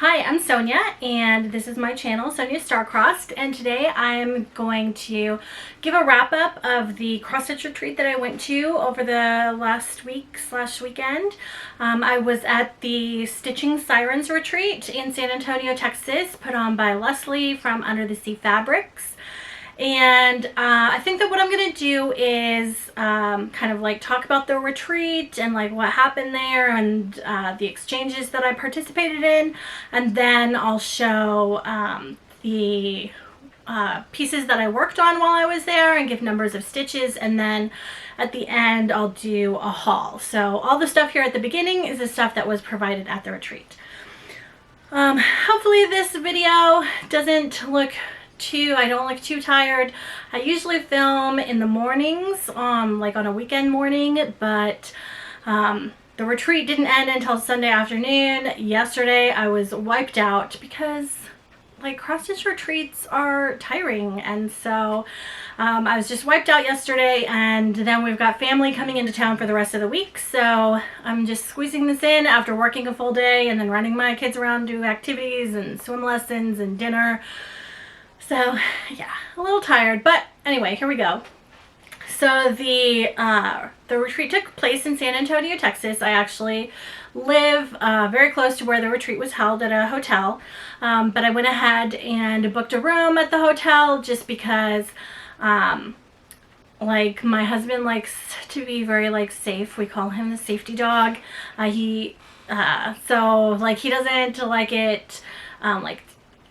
Hi, I'm Sonia, and this is my channel, Sonia Starcrossed, and today I'm going to give a wrap-up of the cross-stitch retreat that I went to over the last weekend. I was at the Stitching Sirens retreat in San Antonio, Texas, put on by Leslie from Under the Sea Fabrics. And I think that what I'm going to do is kind of like talk about the retreat and like what happened there and the exchanges that I participated in. And then I'll show the pieces that I worked on while I was there and give numbers of stitches. And then at the end, I'll do a haul. So all the stuff here at the beginning is the stuff that was provided at the retreat. Hopefully this video doesn't look I don't look too tired. I usually film in the mornings, like on a weekend morning, but the retreat didn't end until Sunday afternoon. Yesterday I was wiped out because like cross-stitch retreats are tiring, and so I was just wiped out yesterday, and then we've got family coming into town for the rest of the week, so I'm just squeezing this in after working a full day and then running my kids around to activities and swim lessons and dinner. So yeah, a little tired, but anyway, here we go. So the retreat took place in San Antonio, Texas. I actually live very close to where the retreat was held at a hotel, but I went ahead and booked a room at the hotel just because like my husband likes to be very like safe. We call him the safety dog. So like he doesn't like it like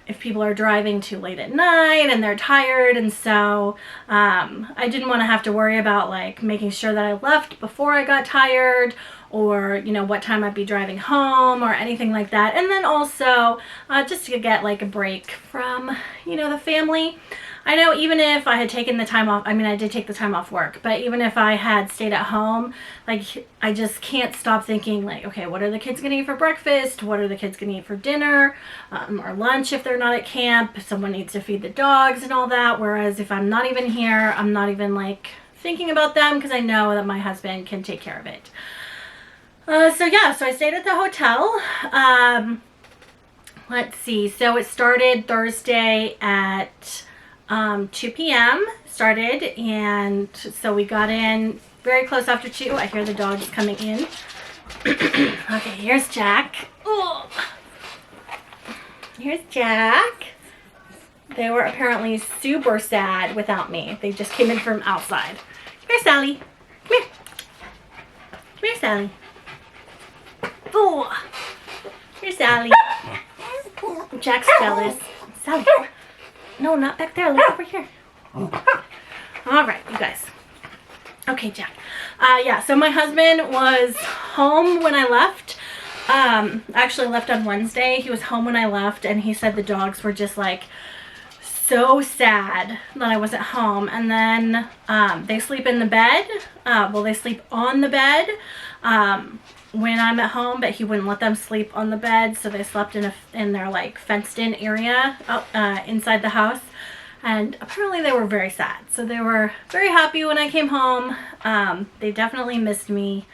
if people are driving too late at night and they're tired, and so I didn't want to have to worry about like making sure that I left before I got tired, or you know what time I'd be driving home or anything like that. And then also just to get like a break from the family. I know even if I had taken the time off, I mean I did take the time off work, but even if I had stayed at home, like I just can't stop thinking like, okay, what are the kids gonna eat for breakfast? What are the kids gonna eat for dinner or lunch if they're not at camp? Someone needs to feed the dogs and all that. Whereas if I'm not even here, I'm not even like thinking about them because I know that my husband can take care of it. So yeah, so I stayed at the hotel. Let's see, so it started Thursday at 2 p.m. started, and so we got in very close after 2. I hear the dogs coming in. Okay, here's Jack. Oh. Here's Jack. They were apparently super sad without me. They just came in from outside. Come here, Sally. Come here. Come here, Sally. Oh. Here's Sally. Jack's jealous. Sally. No, not back there. Look over here. All right, you guys. Okay, Jack. Yeah, so my husband was home when I left. I actually left on Wednesday. He was home when I left, and he said the dogs were just like so sad that I wasn't home. And then they sleep in the bed. Well, they sleep on the bed when I'm at home, but he wouldn't let them sleep on the bed, so they slept in their like fenced-in area inside the house. And apparently they were very sad, so they were very happy when I came home. They definitely missed me.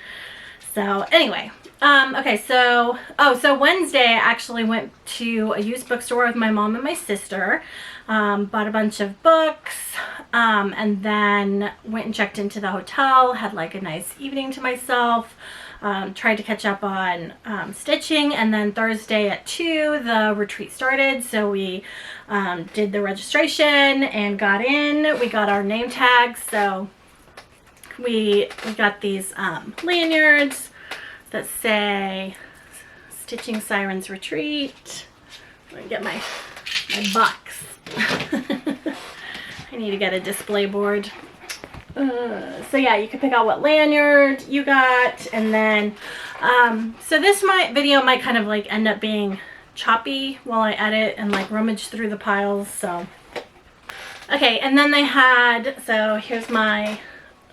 So anyway, okay, so Wednesday I actually went to a used bookstore with my mom and my sister, bought a bunch of books, and then went and checked into the hotel, had like a nice evening to myself. Tried to catch up on stitching, and then Thursday at 2 the retreat started, so we did the registration and got in. We got our name tags, so we got these lanyards that say Stitching Sirens Retreat. I'm gonna get my box. I need to get a display board. So yeah, you can pick out what lanyard you got, and then so this video might kind of like end up being choppy while I edit and like rummage through the piles. So okay, and then they had, so here's my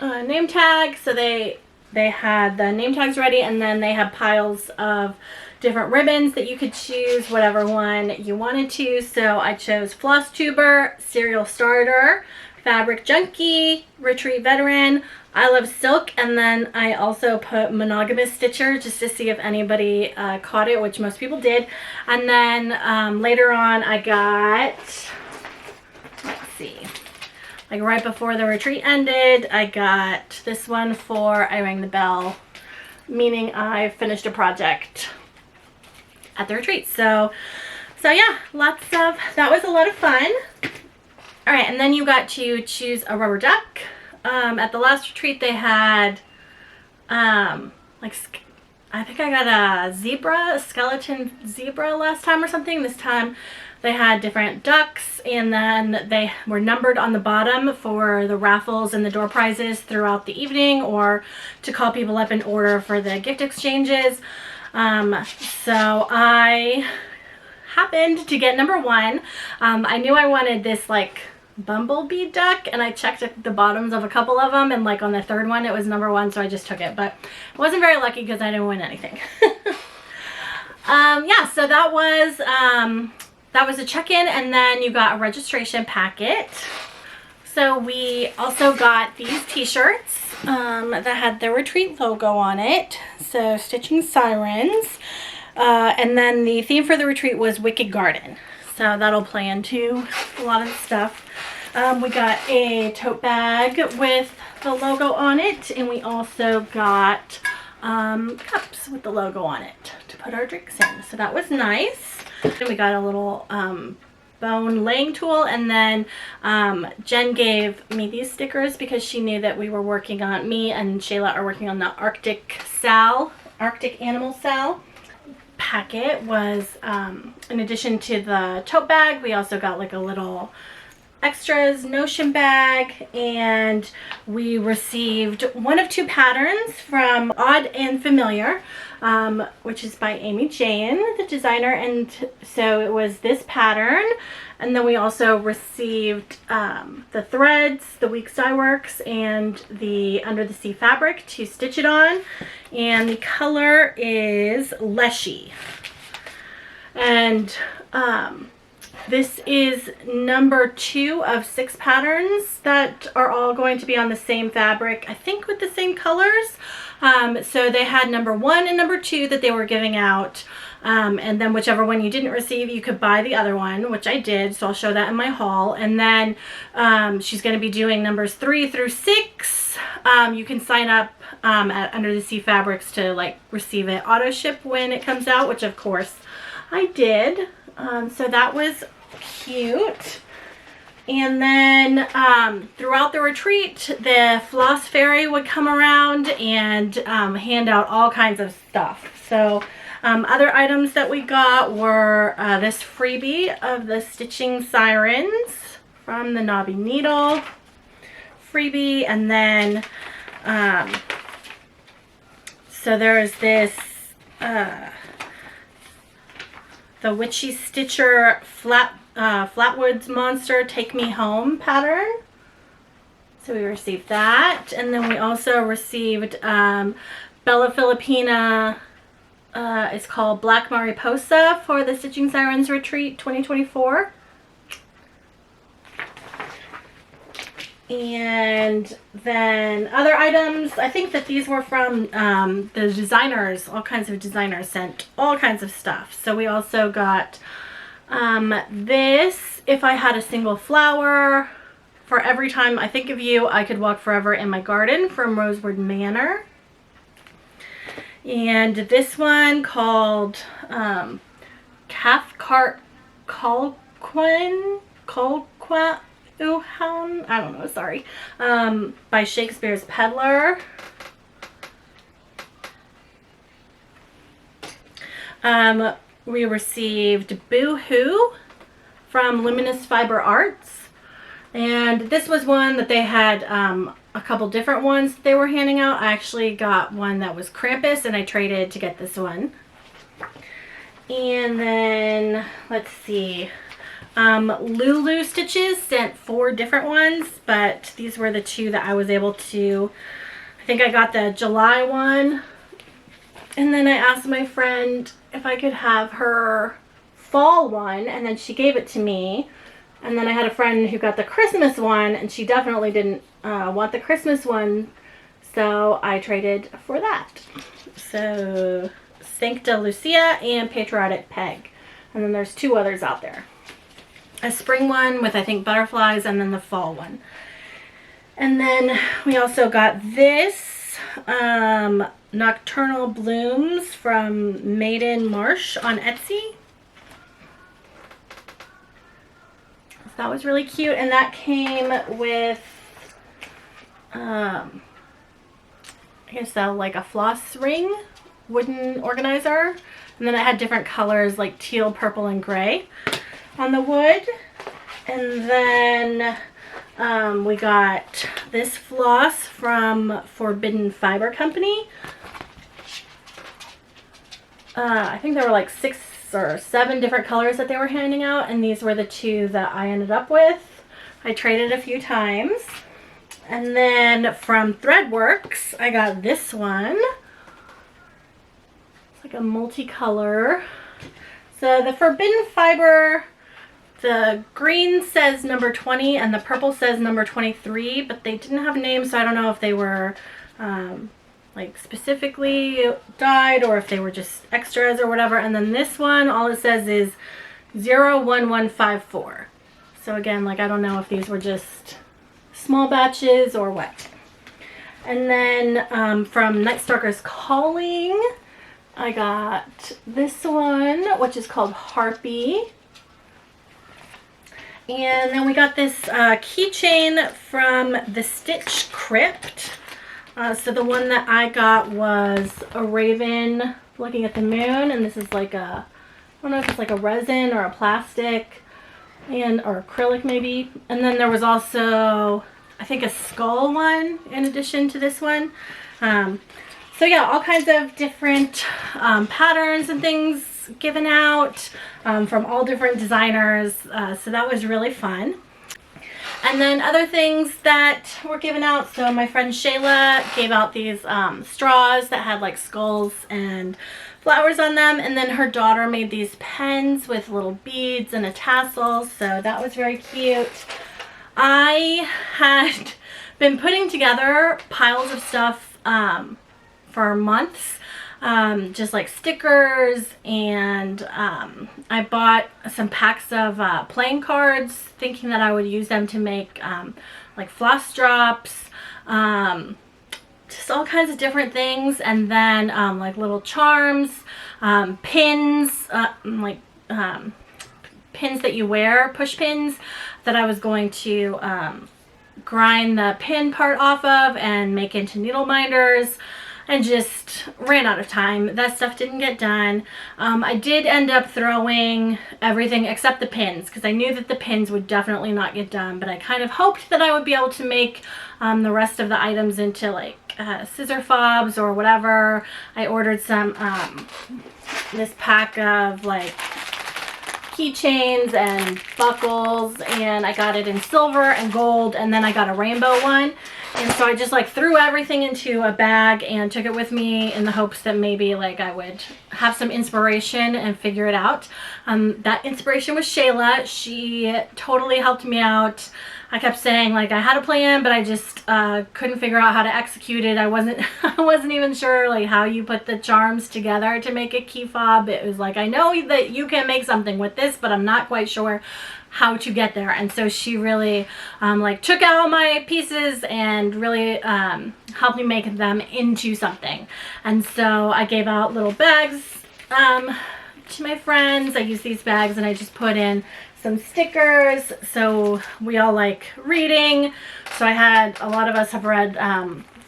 name tag. So they had the name tags ready, and then they had piles of different ribbons that you could choose whatever one you wanted to. So I chose Flosstube, Serial Starter, Fabric Junkie, Retreat Veteran, I Love Silk, and then I also put Monogamous Stitcher just to see if anybody caught it, which most people did. And then later on I got, let's see, like right before the retreat ended, I got this one for I Rang the Bell, meaning I finished a project at the retreat. So yeah, that was a lot of fun. All right, and then you got to choose a rubber duck. At the last retreat they had, like, I think I got a skeleton zebra last time or something. This time they had different ducks, and then they were numbered on the bottom for the raffles and the door prizes throughout the evening, or to call people up in order for the gift exchanges. So I happened to get number 1. I knew I wanted this like bumblebee duck, and I checked at the bottoms of a couple of them, and like on the third one it was number 1, so I just took it, but I wasn't very lucky because I didn't win anything. Yeah, so that was a check-in, and then you got a registration packet. So we also got these t-shirts that had the retreat logo on it, so Stitching Sirens. And then the theme for the retreat was Wicked Garden. So that'll play into a lot of the stuff. We got a tote bag with the logo on it, and we also got cups with the logo on it to put our drinks in. So that was nice. And we got a little bone laying tool, and then Jen gave me these stickers because she knew that we were working on, me and Shayla are working on the Arctic Animal Sal packet. Was in addition to the tote bag, we also got like a little extras notion bag, and we received one of 2 patterns from Odd and Familiar, which is by Amy Jane, the designer, and so it was this pattern. And then we also received the threads, the Weeks Dye Works, and the Under the Sea fabric to stitch it on, and the color is Leshy. And this is number 2 of 6 patterns that are all going to be on the same fabric, I think with the same colors. So they had number 1 and number 2 that they were giving out. And then whichever one you didn't receive, you could buy the other one, which I did. So I'll show that in my haul. And then she's going to be doing numbers 3 through 6. You can sign up at Under the Sea Fabrics to like receive it auto ship when it comes out, which of course I did. So that was cute. And then throughout the retreat, the floss fairy would come around and hand out all kinds of stuff. So other items that we got were this freebie of the Stitching Sirens from the Knobby Needle freebie. And then so there's this the Witchy Stitcher Flatwoods Monster Take Me Home pattern. So we received that. And then we also received Bella Filipina. It's called Black Mariposa for the Stitching Sirens Retreat 2024. And then other items, I think that these were from the designers. All kinds of designers sent all kinds of stuff. So we also got this, If I Had a Single Flower, For Every Time I Think of You, I Could Walk Forever in My Garden, from Rosewood Manor. And this one called Cathcart Colquhoun, I don't know, sorry, by Shakespeare's Peddler. We received Boo-Hoo from Luminous Fiber Arts, and this was one that they had a couple different ones they were handing out. I actually got one that was Krampus, and I traded to get this one. And then let's see, Lulu Stitches sent 4 different ones, but these were the 2 that I was able to, I think I got the July one, and then I asked my friend if I could have her fall one, and then she gave it to me. And then I had a friend who got the Christmas one, and she definitely didn't want the Christmas one, so I traded for that. So Sancta Lucia and Patriotic Peg. And then there's 2 others out there. A spring one with, I think, butterflies, and then the fall one. And then we also got this Nocturnal Blooms from Maiden Marsh on Etsy. So that was really cute, and that came with, I guess like a floss ring, wooden organizer. And then it had different colors like teal, purple, and gray on the wood. And then we got this floss from Forbidden Fiber Company. I think there were like 6 or 7 different colors that they were handing out, and these were the 2 that I ended up with. I traded a few times. And then from Threadworks, I got this one. It's like a multicolor. So the Forbidden Fiber, the green says number 20 and the purple says number 23, but they didn't have names, so I don't know if they were like specifically dyed or if they were just extras or whatever. And then this one, all it says is 01154. So again, like I don't know if these were just small batches or what. And then from Night Stalker's Calling, I got this one, which is called Harpy. And then we got this keychain from the Stitch Crypt. So the one that I got was a raven looking at the moon, and this is like a, I don't know if it's like a resin or a plastic or acrylic maybe. And then there was also, I think, a skull one in addition to this one. So yeah, all kinds of different patterns and things given out from all different designers. So that was really fun. And then other things that were given out. So my friend Shayla gave out these straws that had like skulls and flowers on them. And then her daughter made these pens with little beads and a tassel. So that was very cute. I had been putting together piles of stuff for months. Just like stickers, and I bought some packs of playing cards thinking that I would use them to make like floss drops, just all kinds of different things. And then like little charms, pins, pins that you wear, push pins that I was going to grind the pin part off of and make into needle minders. And just ran out of time. That stuff didn't get done. I did end up throwing everything except the pins, because I knew that the pins would definitely not get done, but I kind of hoped that I would be able to make the rest of the items into like scissor fobs or whatever. I ordered some this pack of like keychains and buckles, and I got it in silver and gold, and then I got a rainbow one. And so I just like threw everything into a bag and took it with me in the hopes that maybe like I would have some inspiration and figure it out. That inspiration was Shayla. She totally helped me out. I kept saying like I had a plan, but I just couldn't figure out how to execute it. I wasn't even sure like how you put the charms together to make a key fob. It was like, I know that you can make something with this, but I'm not quite sure how to get there. And so she really like took out all my pieces and really helped me make them into something. And so I gave out little bags to my friends. I used these bags and I just put in some stickers, so we all like reading. So I had, a lot of us have read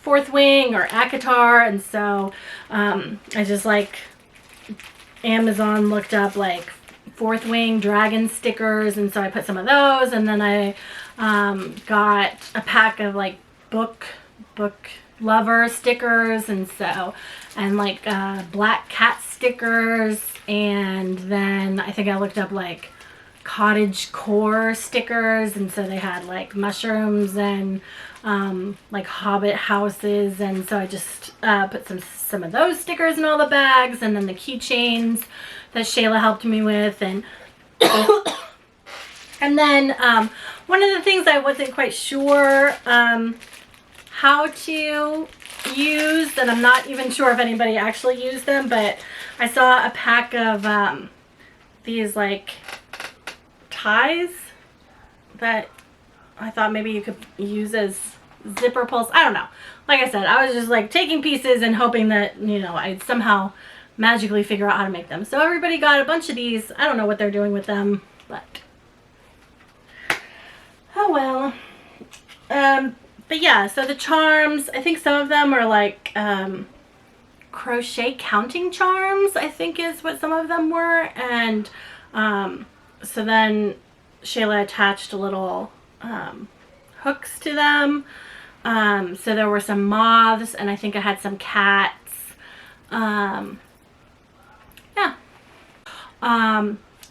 Fourth Wing or ACOTAR, and so I just like Amazon looked up like Fourth Wing dragon stickers, and so I put some of those. And then I got a pack of like book lover stickers, and so, and like black cat stickers. And then I think I looked up like cottage core stickers, and so they had like mushrooms and like hobbit houses. And so I just put some of those stickers in all the bags, and then the keychains that Shayla helped me with. And And then one of the things I wasn't quite sure how to use, and I'm not even sure if anybody actually used them, but I saw a pack of these like ties that I thought maybe you could use as zipper pulls. I don't know. Like I said, I was just like taking pieces and hoping that, you know, I'd somehow magically figure out how to make them. So everybody got a bunch of these. I don't know what they're doing with them, but oh well. But yeah, so the charms, I think some of them are like crochet counting charms, I think is what some of them were. And so then Shayla attached little hooks to them. So there were some moths, and I think I had some cats. Yeah.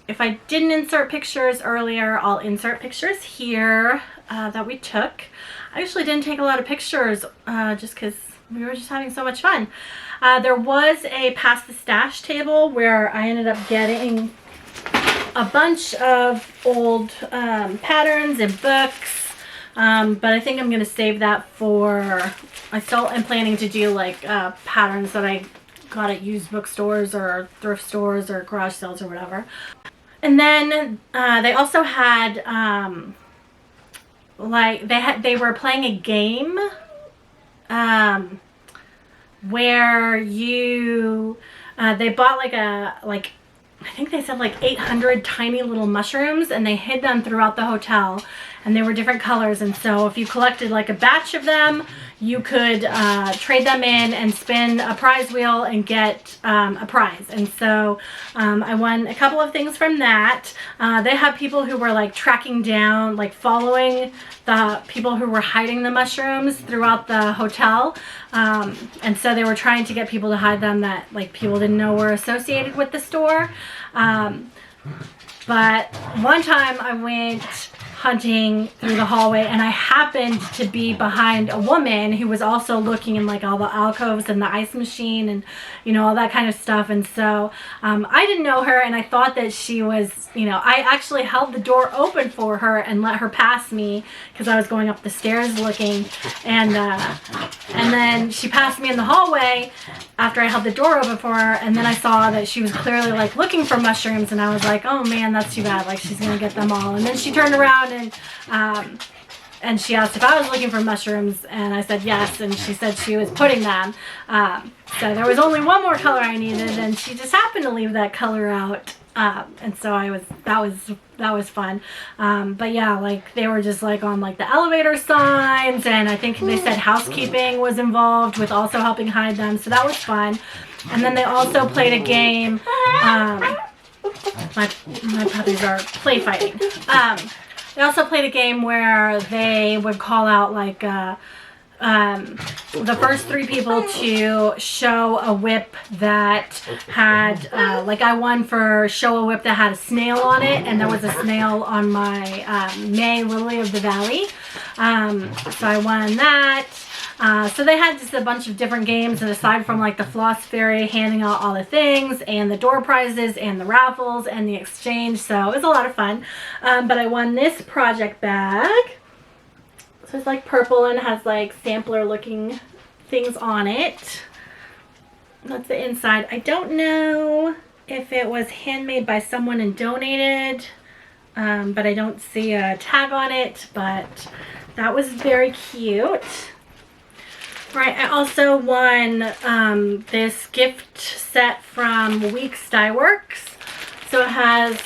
If I didn't insert pictures earlier, I'll insert pictures here that we took. I actually didn't take a lot of pictures just because we were just having so much fun. There was a pass the stash table where I ended up getting a bunch of old patterns and books, but I think I'm going to save that for, I still am planning to do like patterns that I got at used bookstores or thrift stores or garage sales or whatever. And then they also had like they were playing a game where you they bought like I think they said like 800 tiny little mushrooms, and they hid them throughout the hotel, and they were different colors. And so if you collected like a batch of them, you could trade them in and spin a prize wheel and get a prize. And so I won a couple of things from that. They had people who were like tracking down, like following the people who were hiding the mushrooms throughout the hotel. And so they were trying to get people to hide them that like people didn't know were associated with the store. But one time I went hunting through the hallway, and I happened to be behind a woman who was also looking in like all the alcoves and the ice machine and, you know, all that kind of stuff. And so I didn't know her, and I thought that she was, you know, I actually held the door open for her and let her pass me because I was going up the stairs looking, and then she passed me in the hallway after I held the door open for her, and then I saw that she was clearly like looking for mushrooms, and I was like, oh man, that's too bad, like she's gonna get them all. And then she turned around and she asked if I was looking for mushrooms, and I said yes, and she said she was putting them. So there was only one more color I needed, and she just happened to leave that color out. And so that was fun. But yeah, like they were just like on like the elevator signs, and I think they said housekeeping was involved with also helping hide them. So that was fun. And then they also played a game. My puppies are play fighting. They also played a game where they would call out like the first 3 people to show a whip that had like I won for show a whip that had a snail on it, and there was a snail on my May Lily of the Valley. So I won that. So they had just a bunch of different games, and aside from like the floss fairy handing out all the things and the door prizes and the raffles and the exchange, so it was a lot of fun. But I won this project bag. So it's like purple and has like sampler looking things on it. That's the inside. I don't know if it was handmade by someone and donated, but I don't see a tag on it, but that was very cute. Right, I also won this gift set from Weeks Dye Works. So it has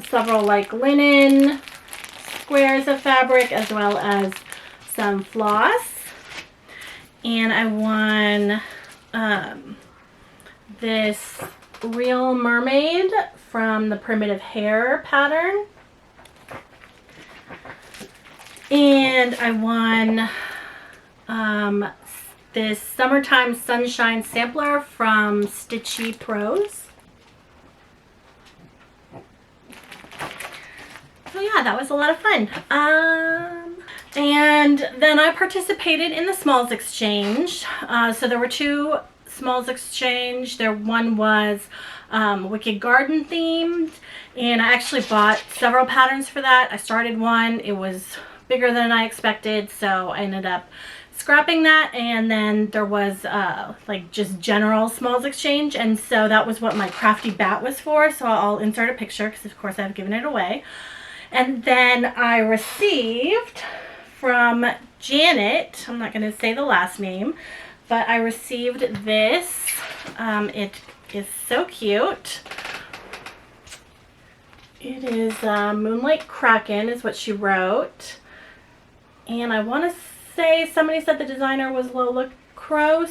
several like linen squares of fabric as well as some floss. And I won this real mermaid from the Primitive Hair pattern. And I won this Summertime Sunshine sampler from Stitchy Pros. So yeah, that was a lot of fun. And then I participated in the Smalls Exchange. So there were 2 Smalls Exchange. One was Wicked Garden themed, and I actually bought several patterns for that. I started one, it was bigger than I expected, so I ended up scrapping that, and then there was like just general smalls exchange, and so that was what my crafty bat was for, so I'll insert a picture because of course I've given it away. And then I received from Janet, I'm not going to say the last name, but I received this. It is so cute. It is Moonlight Kraken is what she wrote, and I want to say somebody said the designer was Lola Crow.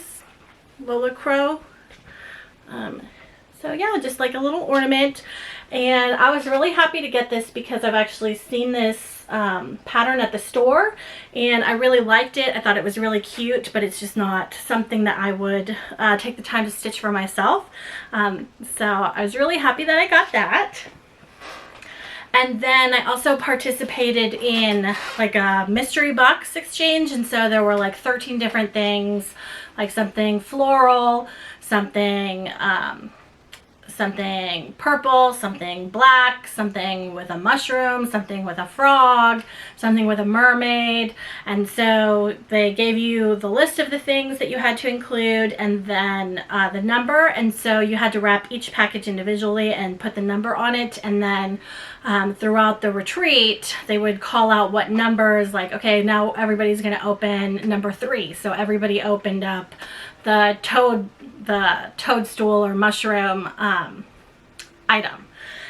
So yeah, just like a little ornament, and I was really happy to get this because I've actually seen this pattern at the store and I really liked it. I thought it was really cute, but it's just not something that I would take the time to stitch for myself. So I was really happy that I got that. And then I also participated in like a mystery box exchange, and so there were like 13 different things, like something floral, something something purple, something black, something with a mushroom, something with a frog, something with a mermaid. And so they gave you the list of the things that you had to include and then the number, and so you had to wrap each package individually and put the number on it, and then throughout the retreat they would call out what numbers, like, okay, now everybody's going to open number 3, so everybody opened up the toadstool or mushroom item.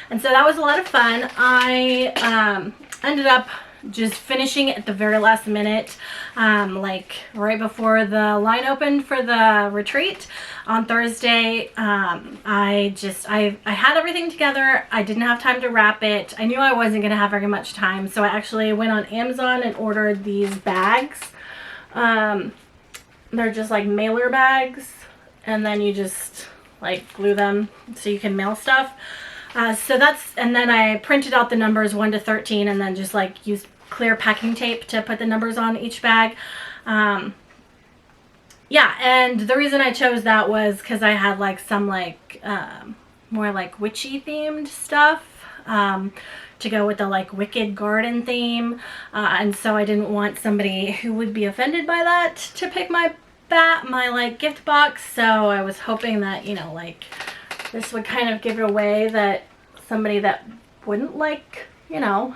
And so that was a lot of fun. I ended up just finishing it at the very last minute, like right before the line opened for the retreat on Thursday. I had everything together. I didn't have time to wrap it. I knew I wasn't going to have very much time, so I actually went on Amazon and ordered these bags. They're just like mailer bags, and then you just like glue them so you can mail stuff. So that's, and then I printed out the numbers 1 to 13 and then just like used clear packing tape to put the numbers on each bag. Yeah, and the reason I chose that was because I had like some like more like witchy themed stuff to go with the like Wicked Garden theme, and so I didn't want somebody who would be offended by that to pick my like gift box. So I was hoping that, you know, like this would kind of give it away that somebody that wouldn't like, you know,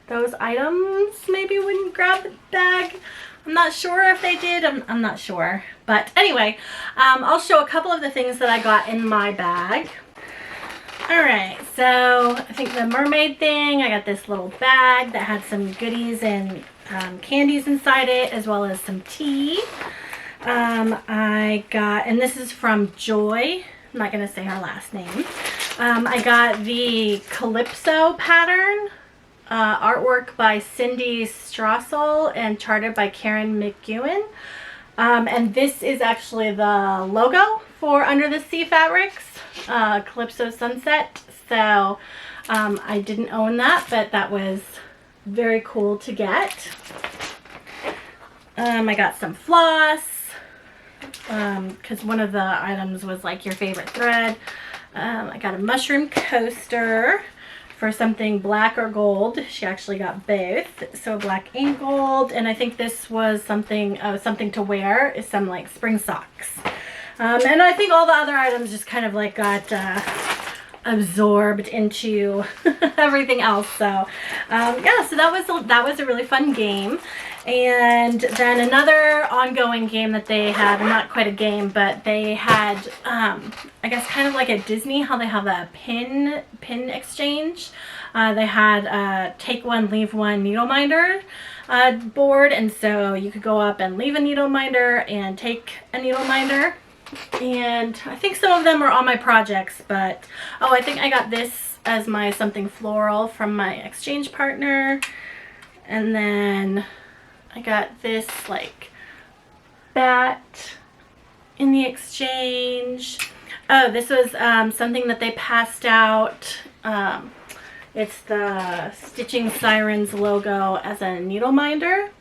those items maybe wouldn't grab the bag. I'm not sure if they did. I'm not sure, but anyway, I'll show a couple of the things that I got in my bag. Alright, so I think the mermaid thing, I got this little bag that had some goodies and candies inside it, as well as some tea. I got, and this is from Joy, I'm not going to say her last name. I got the Calypso pattern, artwork by Cindy Strassel and charted by Karen McEwen. And this is actually the logo for Under the Sea Fabrics, Calypso Sunset. So I didn't own that, but that was very cool to get. I got some floss, because one of the items was like your favorite thread. I got a mushroom coaster for something black or gold. She actually got both, so black and gold. And I think this was something to wear, is some like spring socks. And I think all the other items just kind of like got absorbed into everything else. So yeah, so that was a really fun game. And then another ongoing game that they had, not quite a game, but they had I guess kind of like at Disney, how they have a pin exchange. They had a take one leave one needleminder board, and so you could go up and leave a needleminder and take a needleminder. And I think some of them are on my projects, but oh, I think I got this as my something floral from my exchange partner. And then I got this like bat in the exchange. Oh, this was something that they passed out. It's the Stitching Sirens logo as a needleminder.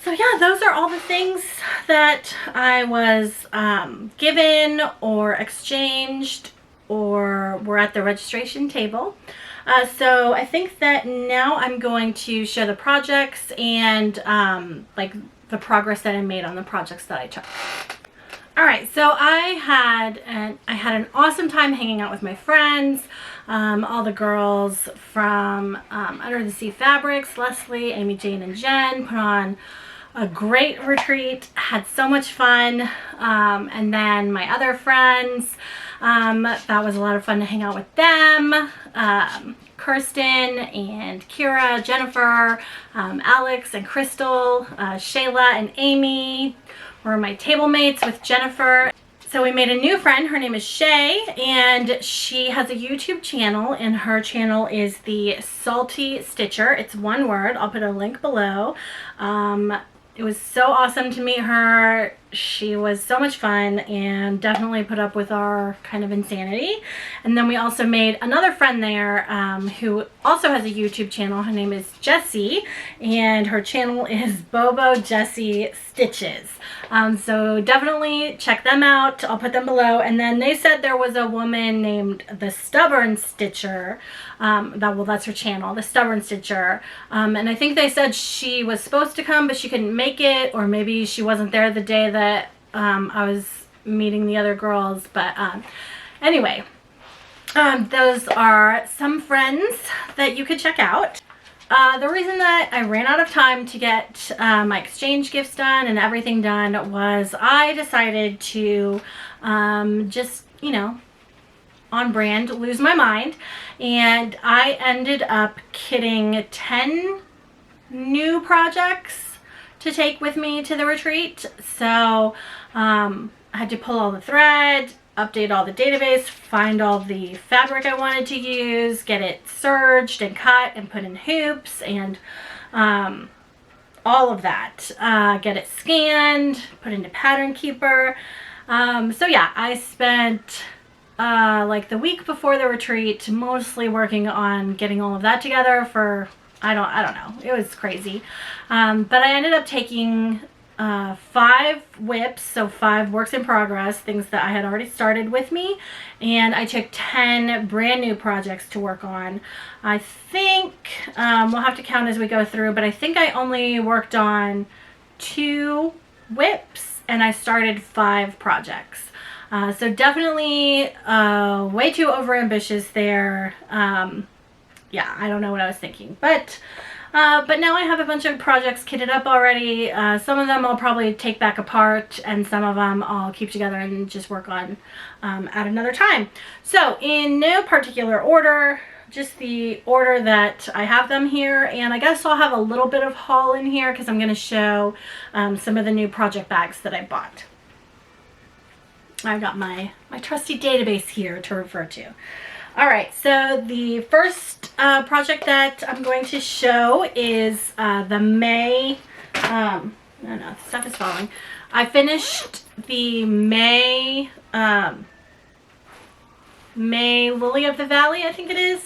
So yeah, those are all the things that I was given or exchanged or were at the registration table. So I think that now I'm going to show the projects and like the progress that I made on the projects that I took. All right, so I had an awesome time hanging out with my friends, all the girls from Under the Sea Fabrics, Leslie, Amy, Jane, and Jen put on a great retreat, had so much fun, and then my other friends, that was a lot of fun to hang out with them. Kirsten and Kira, Jennifer, Alex and Crystal, Shayla and Amy were my table mates with Jennifer. So we made a new friend. Her name is Shay, and she has a YouTube channel, and her channel is the Salty Stitcher. It's one word. I'll put a link below. It was so awesome to meet her. She was so much fun and definitely put up with our kind of insanity. And then we also made another friend there who also has a YouTube channel. Her name is Jessie, and her channel is Bobo Jessie Stitches. So definitely check them out. I'll put them below. And then they said there was a woman named the Stubborn Stitcher. That's her channel, the Stubborn Stitcher. And I think they said she was supposed to come, but she couldn't make it, or maybe she wasn't there the day that I was meeting the other girls. But anyway, those are some friends that you could check out. The reason that I ran out of time to get my exchange gifts done and everything done was I decided to just, you know, on brand, lose my mind, and I ended up kitting 10 new projects to take with me to the retreat. So I had to pull all the thread, update all the database, find all the fabric I wanted to use, get it serged and cut and put in hoops, and all of that. Get it scanned, put into Pattern Keeper. So yeah, I spent like the week before the retreat mostly working on getting all of that together for, I don't know, it was crazy. But I ended up taking 5 whips, so 5 works in progress, things that I had already started with me, and I took 10 brand new projects to work on. I think we'll have to count as we go through, but I think I only worked on 2 whips and I started 5 projects. So definitely way too overambitious there. Yeah, I don't know what I was thinking, but now I have a bunch of projects kitted up already. Some of them I'll probably take back apart, and some of them I'll keep together and just work on at another time. So in no particular order, just the order that I have them here, and I guess I'll have a little bit of haul in here because I'm going to show some of the new project bags that I bought. I've got my trusty database here to refer to. All right, so the first project that I'm going to show is the May, no, stuff is falling. I finished the May Lily of the Valley, I think it is.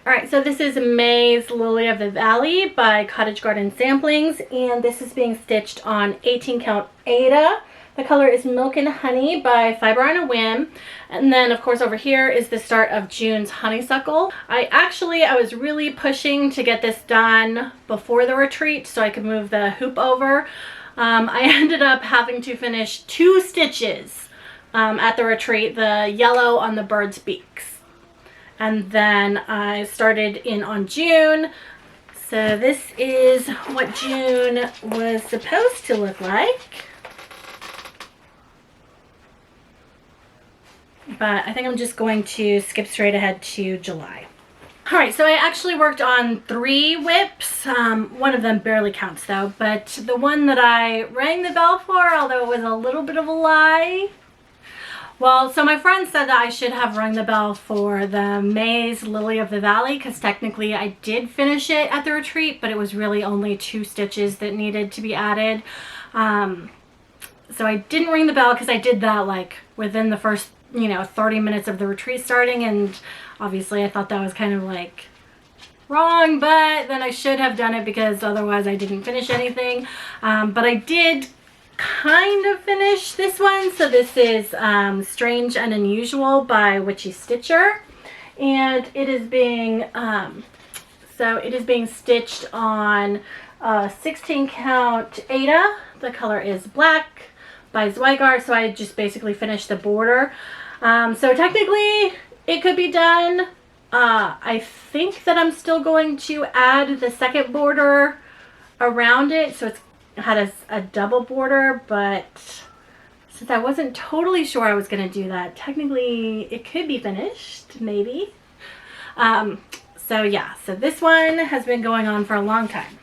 All right, so this is May's Lily of the Valley by Cottage Garden Samplings, and this is being stitched on 18 count Aida. The color is Milk and Honey by Fiber on a Whim. And then, of course, over here is the start of June's Honeysuckle. I was really pushing to get this done before the retreat so I could move the hoop over. I ended up having to finish 2 stitches at the retreat, the yellow on the bird's beaks. And then I started in on June. So this is what June was supposed to look like. But I think I'm just going to skip straight ahead to July. All right, so I actually worked on 3 whips. One of them barely counts though, but the one that I rang the bell for, although it was a little bit of a lie. Well, so my friend said that I should have rung the bell for the May's Lily of the Valley, because technically I did finish it at the retreat, but it was really only 2 stitches that needed to be added. So I didn't ring the bell because I did that like within the first 30 minutes of the retreat starting, and obviously I thought that was kind of like wrong, but then I should have done it because otherwise I didn't finish anything. But I did kind of finish this one. So this is Strange and Unusual by Witchy Stitcher, and it is being stitched on 16 count Aida. The color is black, by Zweigart. So I just basically finished the border. So technically it could be done. I think that I'm still going to add the second border around it, so it had a double border, but since I wasn't totally sure I was going to do that, technically it could be finished, maybe. So yeah, so this one has been going on for a long time.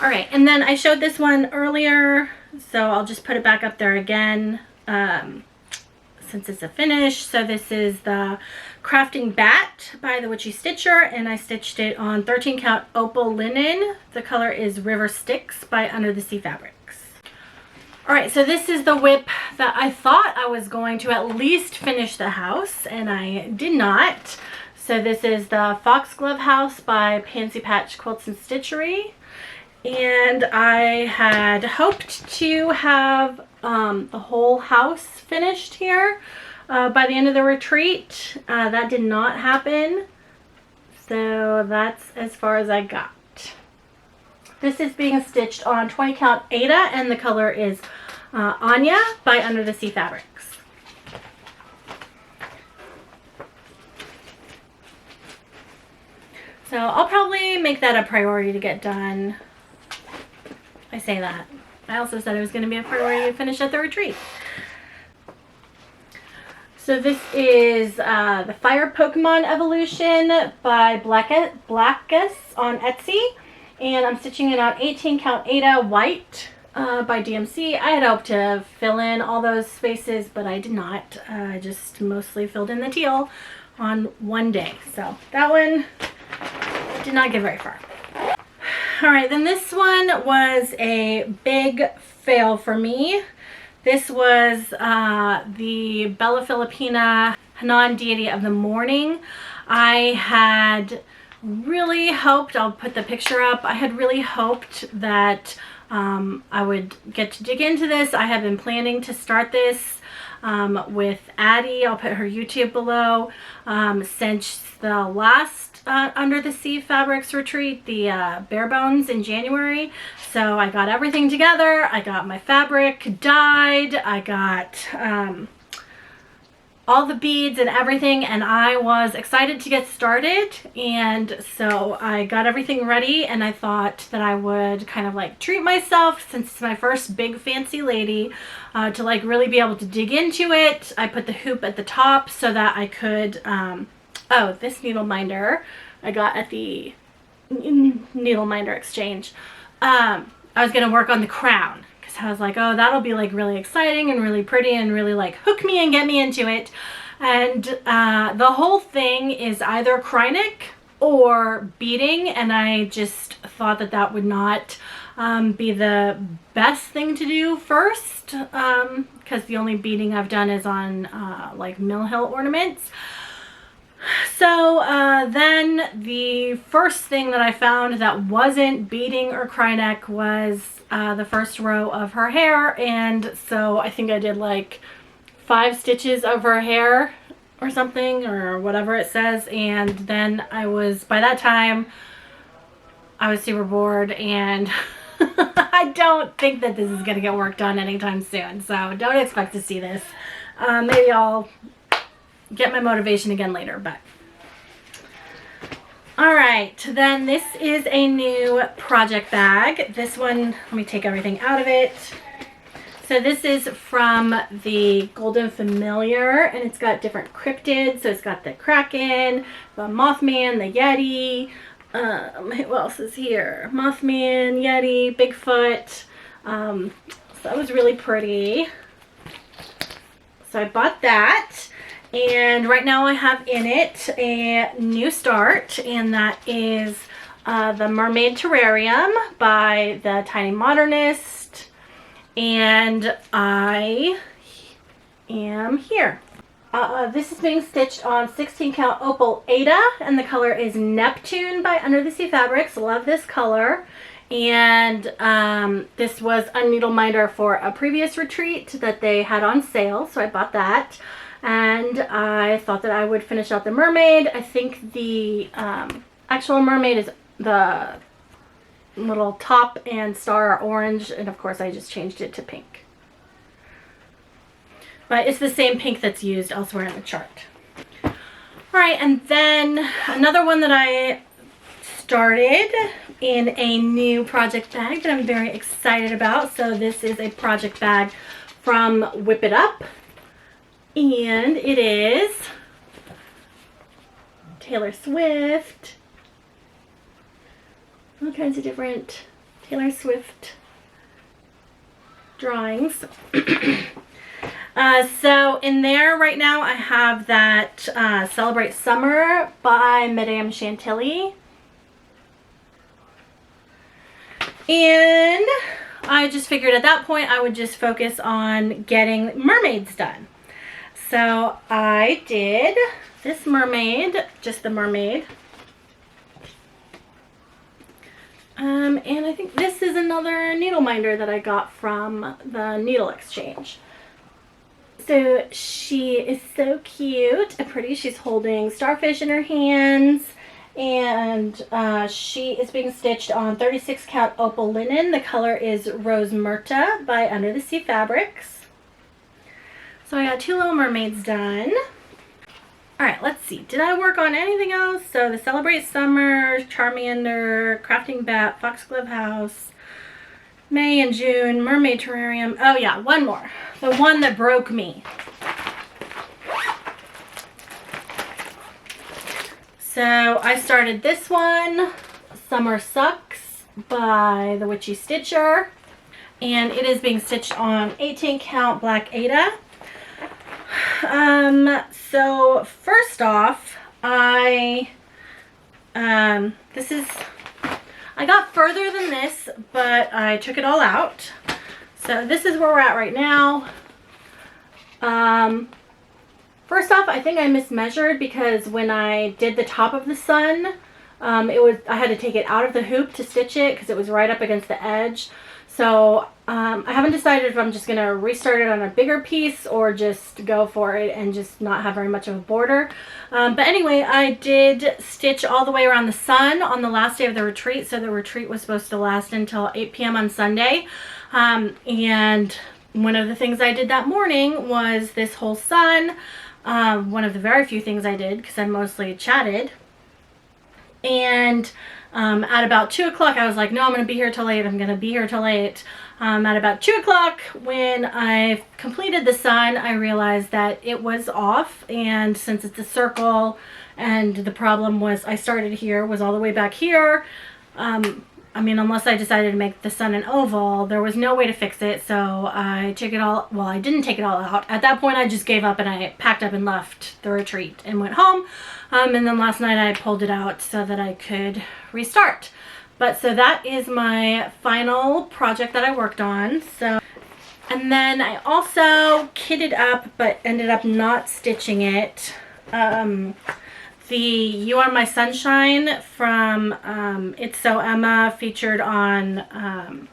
All right, and then I showed this one earlier, so I'll just put it back up there again since it's a finish. So this is the Crafting Bat by the Witchy Stitcher, and I stitched it on 13 count Opal linen. The color is River Styx by Under the Sea Fabrics. All right, so this is the whip that I thought I was going to at least finish the house, and I did not. So this is the Foxglove house by Pansy Quilts and Stitchery. And I had hoped to have the whole house finished here by the end of the retreat. That did not happen. So that's as far as I got. This is being stitched on 20 count Aida, and the color is Aine by Under the Sea Fabrics. So I'll probably make that a priority to get done. I say that. I also said it was going to be a priority to finish at the retreat. So this is the Fire Pokemon Evolution by Blakkus on Etsy. And I'm stitching it on 18 count Aida white by DMC. I had hoped to fill in all those spaces, but I did not. I just mostly filled in the teal on one day. So that one did not get very far. All right, then this one was a big fail for me. This was the Filipina Hanan Deity of the Morning. I had really hoped, I'll put the picture up, I had really hoped that I would get to dig into this. I have been planning to start this with Addie. I'll put her YouTube below. Since the last Under the Sea Fabrics retreat, the bare bones in January. So I got everything together. I got my fabric dyed. I got all the beads and everything, and I was excited to get started. And so I got everything ready, and I thought that I would kind of like treat myself, since it's my first big fancy lady, to like really be able to dig into it. I put the hoop at the top so that I could oh, this needleminder I got at the needleminder exchange. I was going to work on the crown, because I was like, oh, that'll be like really exciting and really pretty and really like hook me and get me into it. And the whole thing is either Krynic or beading, and I just thought that that would not be the best thing to do first, because the only beading I've done is on like Mill Hill ornaments. So then the first thing that I found that wasn't beading or Krynic was the first row of her hair, and so I think I did like 5 stitches of her hair or something, or whatever it says, and then by that time I was super bored, and I don't think that this is going to get work done anytime soon, so don't expect to see this. Maybe I'll get my motivation again later, but all right, then this is a new project bag. This one, let me take everything out of it. So this is from the Golden Familiar, and it's got different cryptids. So it's got the Kraken, the Mothman, the Yeti. Who else is here? Mothman, Yeti, Bigfoot. So that was really pretty. So I bought that. And right now I have in it a new start, and that is the Mermaid Terrarium by the Tiny Modernist. And I am here. This is being stitched on 16 count Opal Aida, and the color is Neptune by Under the Sea Fabrics. Love this color. And this was a needleminder for a previous retreat that they had on sale, so I bought that. And I thought that I would finish out the mermaid. I think the actual mermaid is the little top and star are orange, and of course I just changed it to pink. But it's the same pink that's used elsewhere in the chart. All right, and then another one that I started in a new project bag that I'm very excited about. So this is a project bag from Whip It Up, and it is Taylor Swift, all kinds of different Taylor Swift drawings. So in there right now I have that Celebrate Summer by Madame Chantilly. And I just figured at that point I would just focus on getting mermaids done. So I did this mermaid, just the mermaid. And I think this is another needle minder that I got from the Needle Exchange. So she is so cute and pretty. She's holding starfish in her hands. And she is being stitched on 36 count Opal Linen. The color is Rosemerta by Under the Sea Fabrics. So I got 2 little mermaids done. Alright, let's see. Did I work on anything else? So the Celebrate Summer, Charmander, Crafting Bat, Foxglove House, May and June, Mermaid Terrarium. Oh yeah, one more. The one that broke me. So I started this one, Summer Sucks by the Witchy Stitcher, and it is being stitched on 18 count Black Aida. So first off, I got further than this, but I took it all out. So this is where we're at right now. First off, I think I mismeasured because when I did the top of the sun, I had to take it out of the hoop to stitch it because it was right up against the edge. So I haven't decided if I'm just going to restart it on a bigger piece or just go for it and just not have very much of a border. But anyway, I did stitch all the way around the sun on the last day of the retreat. So the retreat was supposed to last until 8 p.m. on Sunday. And one of the things I did that morning was this whole sun. One of the very few things I did because I mostly chatted. And at about 2 o'clock I was like, no, I'm going to be here till 8. I'm going to be here till 8. At about 2 o'clock when I completed the sun, I realized that it was off. And since it's a circle and the problem was I started here, was all the way back here. I mean, unless I decided to make the sun an oval, there was no way to fix it. So I took it all, well, I didn't take it all out. At that point, I just gave up and I packed up and left the retreat and went home. And then last night I pulled it out so that I could restart. But so that is my final project that I worked on. So, and then I also kitted up, but ended up not stitching it. The You Are My Sunshine from It's So Emma, featured on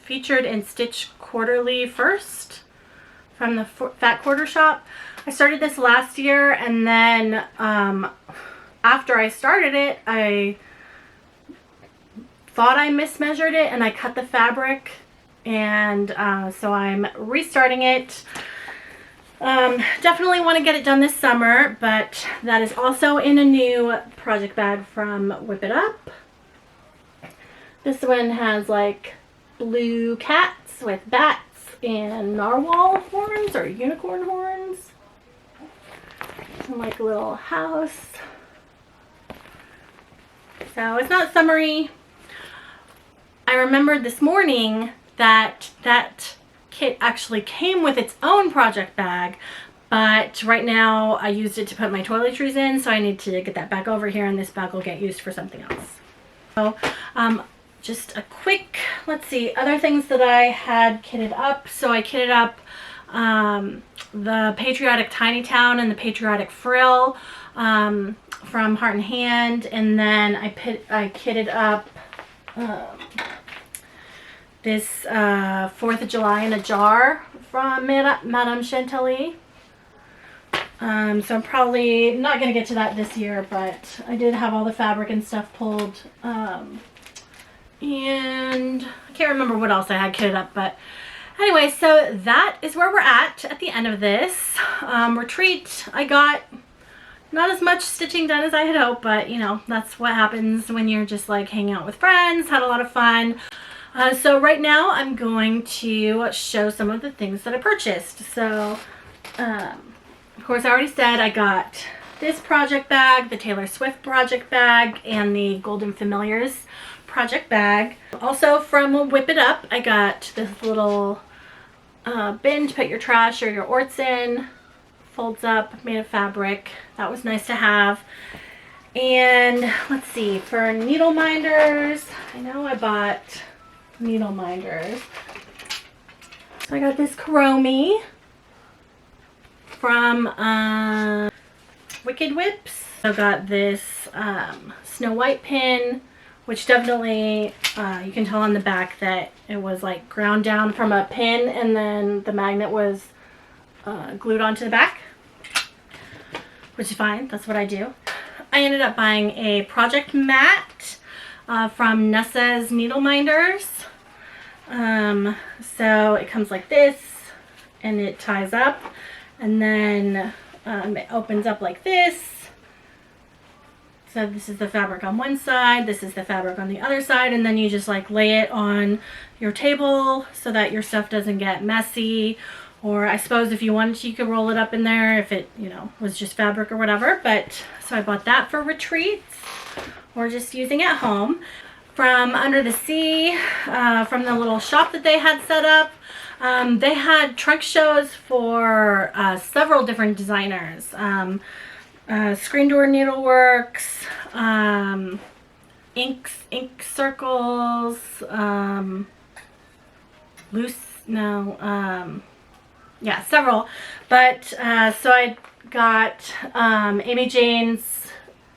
featured in Stitch Quarterly First from the Fat Quarter Shop. I started this last year, and then after I started it, I thought I mismeasured it and I cut the fabric, and so I'm restarting it. Definitely want to get it done this summer, but that is also in a new project bag from Whip It Up. This one has like blue cats with bats and narwhal horns or unicorn horns. And like a little house. So it's not summery. I remembered this morning that that kit actually came with its own project bag, but right now I used it to put my toiletries in, so I need to get that back over here, and this bag will get used for something else. So just a quick, let's see, other things that I had kitted up. So I kitted up the Patriotic Tiny Town and the Patriotic Frill from Heart and Hand, and then I kitted up this 4th of July in a jar from Madame Chantilly. So I'm probably not going to get to that this year, but I did have all the fabric and stuff pulled. And I can't remember what else I had kitted up, but anyway, so that is where we're at the end of this retreat. I got not as much stitching done as I had hoped, but you know, that's what happens when you're just like hanging out with friends. Had a lot of fun. So right now I'm going to show some of the things that I purchased. So of course I already said I got this project bag, the Taylor Swift project bag, and the Golden Familiars project bag. Also from Whip It Up, I got this little bin to put your trash or your orts in. Folds up, made of fabric. That was nice to have. And let's see, for needle minders, I know I bought needle minders. So I got this Kuromi from Wicked Whips. I got this Snow White pin, which definitely, you can tell on the back that it was like ground down from a pin and then the magnet was glued onto the back, which is fine. That's what I do. I ended up buying a project mat from Nessa's Needle Minders. So it comes like this and it ties up, and then it opens up like this. So this is the fabric on one side, this is the fabric on the other side, and then you just like lay it on your table so that your stuff doesn't get messy. Or I suppose if you wanted to, you could roll it up in there if it, you know, was just fabric or whatever. But so I bought that for retreats or just using at home. From Under the Sea, from the little shop that they had set up, they had trunk shows for several different designers. Screen Door Needleworks, ink circles, yeah, several. But so I got Amy Jane's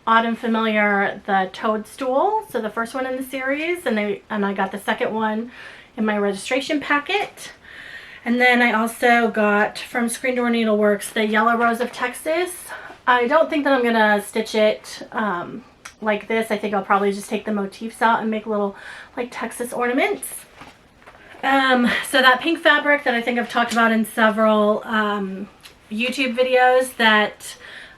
Autumn Familiar, the Toadstool, so the first one in the series, and I got the second one in my registration packet. And then I also got from Screen Door Needleworks the Yellow Rose of Texas. I don't think that I'm gonna stitch it like this. I think I'll probably just take the motifs out and make little like Texas ornaments. So that pink fabric that I think I've talked about in several YouTube videos that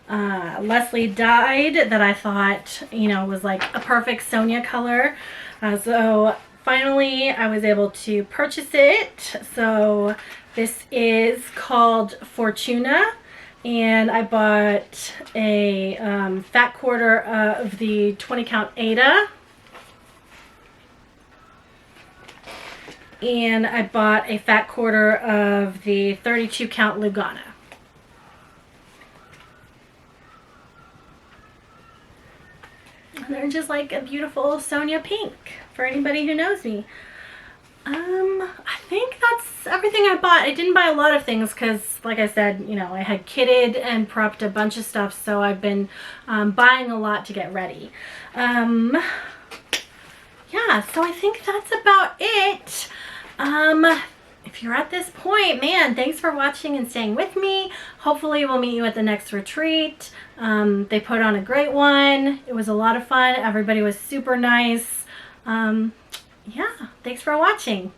Leslie dyed, that I thought, you know, was like a perfect Sonia color. So finally I was able to purchase it. So this is called Fortuna, and I bought a fat quarter of the 20 count Aida, and I bought a fat quarter of the 32 count Lugana. And they're just like a beautiful Sonia pink for anybody who knows me. I think that's everything I bought. I didn't buy a lot of things because, like I said, you know, I had kitted and prepped a bunch of stuff, so I've been buying a lot to get ready. Yeah, so I think that's about it. If you're at this point, man, thanks for watching and staying with me. Hopefully we'll meet you at the next retreat. They put on a great one. It was a lot of fun. Everybody was super nice. Yeah, thanks for watching.